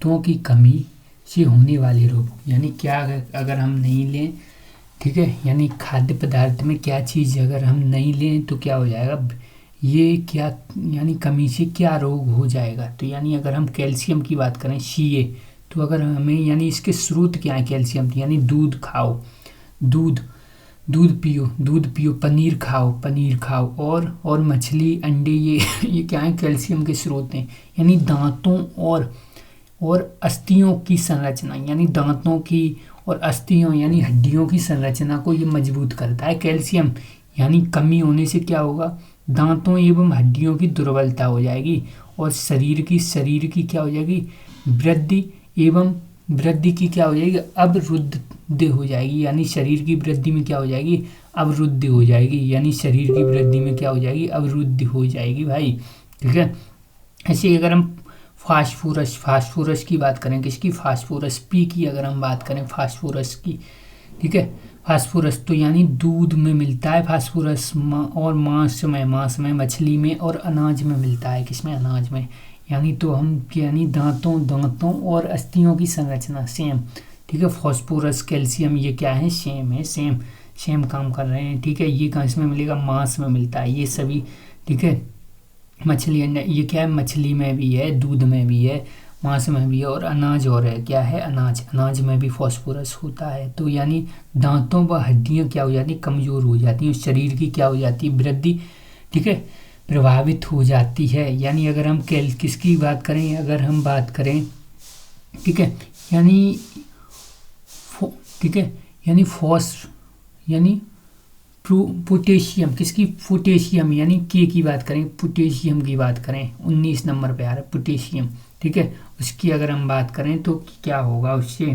तत्वों की कमी से होने वाले रोग, यानी क्या अगर हम नहीं लें, ठीक है, यानी खाद्य पदार्थ में क्या चीज़ अगर हम नहीं लें तो क्या हो जाएगा, ये क्या यानी कमी से क्या रोग हो जाएगा। तो यानी अगर हम कैल्शियम की बात करें Ca, तो अगर हमें यानी इसके स्रोत क्या है कैल्शियम की, यानी दूध खाओ, दूध दूध पियो, पनीर खाओ और मछली अंडे, ये क्या है कैल्शियम के स्रोत हैं। यानी दांतों और अस्थियों की संरचना, यानी दांतों की और अस्थियों यानी हड्डियों की संरचना को ये मजबूत करता है कैल्शियम। यानी कमी होने से क्या होगा, दांतों एवं हड्डियों की दुर्बलता हो जाएगी और शरीर की क्या हो जाएगी, वृद्धि की क्या हो जाएगी, अवरुद्ध हो जाएगी। यानी शरीर की वृद्धि में क्या हो जाएगी, अवरुद्ध हो जाएगी। यानी शरीर की वृद्धि में क्या हो जाएगी, अवरुद्ध हो जाएगी भाई, ठीक है। ऐसे अगर हम फास्फोरस की बात करें, किसकी, फास्फोरस पी की अगर हम बात करें फास्फोरस की, ठीक है, फास्फोरस तो यानी दूध में मिलता है फास्फोरस, और मांस में, मछली में और अनाज में मिलता है, किसमें, अनाज में। यानी तो हम यानी दांतों और अस्थियों की संरचना सेम, ठीक है। फास्फोरस कैल्शियम ये क्या है, सेम काम कर रहे हैं, ठीक है। ये कहाँ इसमें मिलेगा, मांस में मिलता है ये सभी, ठीक है। मछली अंडा ये क्या है, मछली में भी है, दूध में भी है, मांस में भी है, और अनाज और है, क्या है, अनाज में भी फास्फोरस होता है। तो यानी दांतों व हड्डियां क्या हो जाती, कमजोर हो जाती हैं, शरीर की क्या हो जाती है, वृद्धि, ठीक है, प्रभावित हो जाती है। यानी अगर हम किसकी बात करें, अगर हम बात करें, ठीक है, यानी ठीक है, यानी पोटेशियम, किसकी, पोटेशियम, यानी के की बात करें, पोटेशियम की बात करें 19 नंबर पे आ रहा है पोटेशियम, ठीक है। उसकी अगर हम बात करें तो क्या होगा उससे,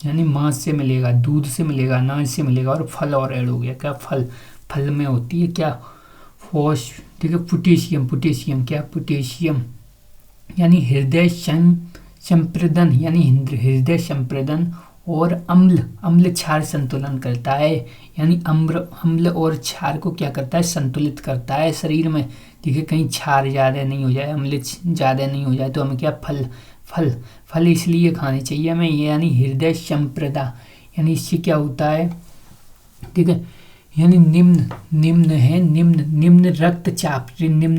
यानी मांस से मिलेगा, दूध से मिलेगा, अनाज से मिलेगा, और फल और ऐड हो गया, क्या, फल में होती है क्या, ठीक है, पोटेशियम क्या, पोटेशियम यानी हृदय संप्रदन, यानी हृदय संप्रदन और अम्ल क्षार संतुलन करता है। यानी अम्ल और क्षार को क्या करता है, संतुलित करता है शरीर में, ठीक है। कहीं क्षार ज़्यादा नहीं हो जाए, अम्ल ज़्यादा नहीं हो जाए तो हमें क्या, फल इसलिए खाने चाहिए हमें, यानी हृदय संप्रदा, यानी इससे क्या होता है, ठीक है, यानी निम्न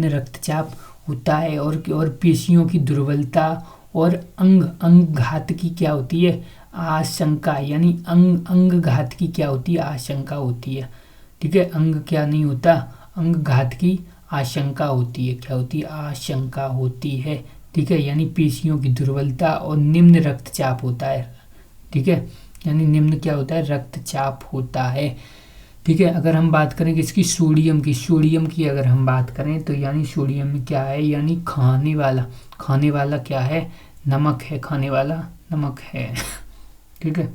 रक्तचाप होता है, और पेशियों की दुर्बलता और अंगघात की क्या होती है, आशंका, यानी अंगघात की क्या होती है, आशंका होती है, ठीक है। अंग क्या नहीं होता, अंगघात की आशंका होती है, क्या होती है, आशंका होती है, ठीक है। यानी पेशियों की दुर्बलता और निम्न रक्तचाप होता है, ठीक है, यानी निम्न क्या होता है, रक्तचाप होता है, ठीक है। अगर हम बात करें किसकी, सोडियम की अगर हम बात करें तो यानी सोडियम में क्या है, यानी खाने वाला क्या है, नमक है, खाने वाला नमक है, ठीक है,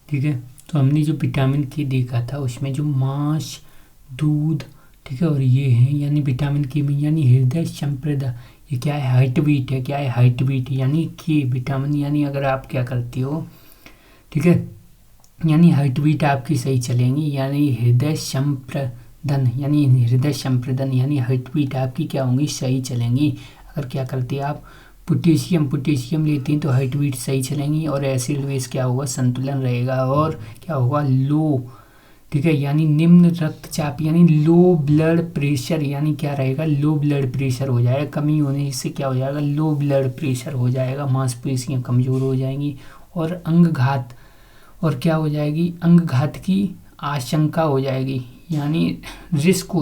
ठीक है। तो हमने जो विटामिन के देखा था उसमें जो मांस, दूध, ठीक है, और ये है यानी विटामिन के में, यानी हृदय संप्रदा, ये क्या है, हार्ट बीट है, क्या है, हार्ट बीट, यानी के विटामिन, यानी अगर आप क्या करते हो, ठीक है, यानी हार्ट बीट आपकी सही चलेंगी, यानी हृदय संप्रदन यानी हार्ट बीट आपकी क्या होंगी, सही चलेंगी। अगर क्या करते हैं आप, पोटेशियम लेते हैं तो हार्ट बीट सही चलेंगी, और एसिड बेस क्या होगा, संतुलन रहेगा, और क्या होगा, लो, ठीक है, यानी निम्न रक्तचाप, यानी लो ब्लड प्रेशर, यानी क्या रहेगा, लो ब्लड प्रेशर हो जाएगा, कमी होने से क्या हो जाएगा, लो ब्लड प्रेशर हो जाएगा, मांसपेशियां कमजोर हो जाएंगी, और अंगघात, और क्या हो जाएगी, अंगघात की आशंका हो जाएगी, यानी रिस्क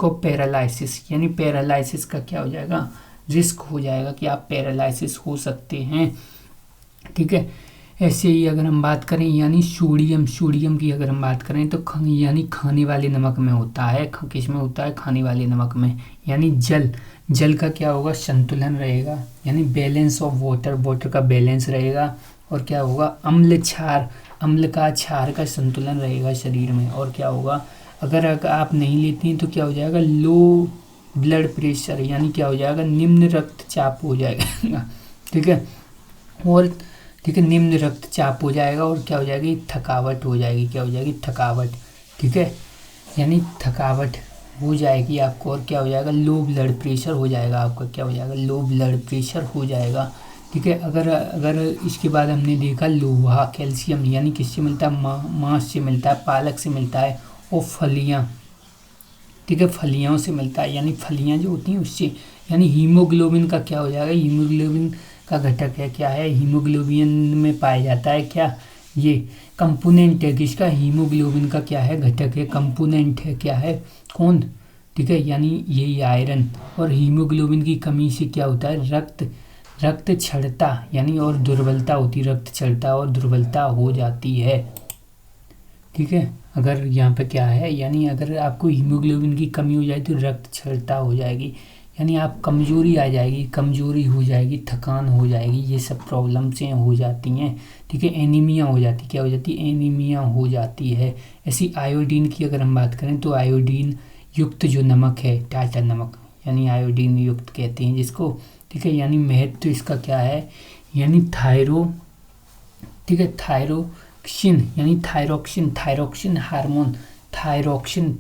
ऑफ पैरालिसिस, यानी पैरालिसिस का क्या हो जाएगा, रिस्क हो जाएगा कि आप पैरालिसिस हो सकते हैं, ठीक है। ऐसे ही अगर हम बात करें, यानी सोडियम की अगर हम बात करें तो यानी खाने वाले नमक में होता है, किस में होता है, खाने वाले नमक में। यानी जल का क्या होगा, संतुलन रहेगा, यानी बैलेंस ऑफ वाटर का बैलेंस रहेगा, और क्या होगा, अम्ल का क्षार का संतुलन रहेगा शरीर में, और क्या होगा, अगर आप नहीं लेती हैं तो क्या हो जाएगा, लो ब्लड प्रेशर, यानी क्या हो जाएगा, निम्न रक्तचाप हो जाएगा, ठीक है, और ठीक है, निम्न रक्तचाप हो जाएगा, और क्या हो जाएगी, थकावट हो जाएगी, क्या हो जाएगी, थकावट, ठीक है, यानी थकावट हो जाएगी आपको, और क्या हो जाएगा, लो ब्लड प्रेशर हो जाएगा आपका, क्या हो जाएगा, लो ब्लड प्रेशर हो जाएगा। ठीक है, अगर अगर इसके बाद हमने देखा लोहा कैल्शियम यानी किससे मिलता है, मांस से मिलता है, पालक से मिलता है, और फलियाँ, ठीक है, फलियों से मिलता है, यानी फलियाँ जो होती हैं उससे। यानी हीमोग्लोबिन का क्या हो जाएगा, हीमोग्लोबिन का घटक है, क्या है, हीमोग्लोबिन में पाया जाता है, क्या, ये कंपोनेंट है किसका, हीमोग्लोबिन का क्या है, घटक है, कंपोनेंट है, क्या है, कौन, ठीक है, यानी यही आयरन। और हीमोग्लोबिन की कमी से क्या होता है, रक्त क्षणता यानी और दुर्बलता होती, रक्त क्षणता और दुर्बलता हो जाती है। ठीक है, अगर यहाँ पे क्या है, यानी अगर आपको हीमोग्लोबिन की कमी हो जाए तो रक्त क्षणता हो जाएगी, यानी आप कमजोरी आ जाएगी, कमजोरी हो जाएगी, थकान हो जाएगी, ये सब प्रॉब्लम से हो जाती हैं। ठीक है, एनीमिया हो जाती, क्या हो जाती है, एनीमिया हो जाती है। ऐसी आयोडीन की अगर हम बात करें तो आयोडीन युक्त जो नमक है, टाटा नमक, यानी आयोडीन युक्त कहते हैं जिसको। ठीक है, यानी महत्व तो इसका क्या है, यानी ठीक है, थायरोक्सिन यानी थायरोक्सिन हार्मोन, थायरोक्सिन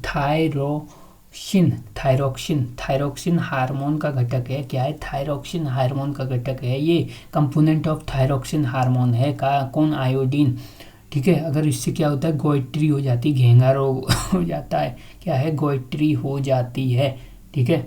हार्मोन का घटक है, क्या है, थायरोक्सिन हार्मोन का घटक है, ये कंपोनेंट ऑफ थायरोक्सिन हार्मोन है का कौन, आयोडीन। ठीक है, अगर इससे क्या होता है, गोइट्री हो जाती, घेंगा रोग हो जाता है, क्या है, गोइट्री हो जाती है। ठीक है।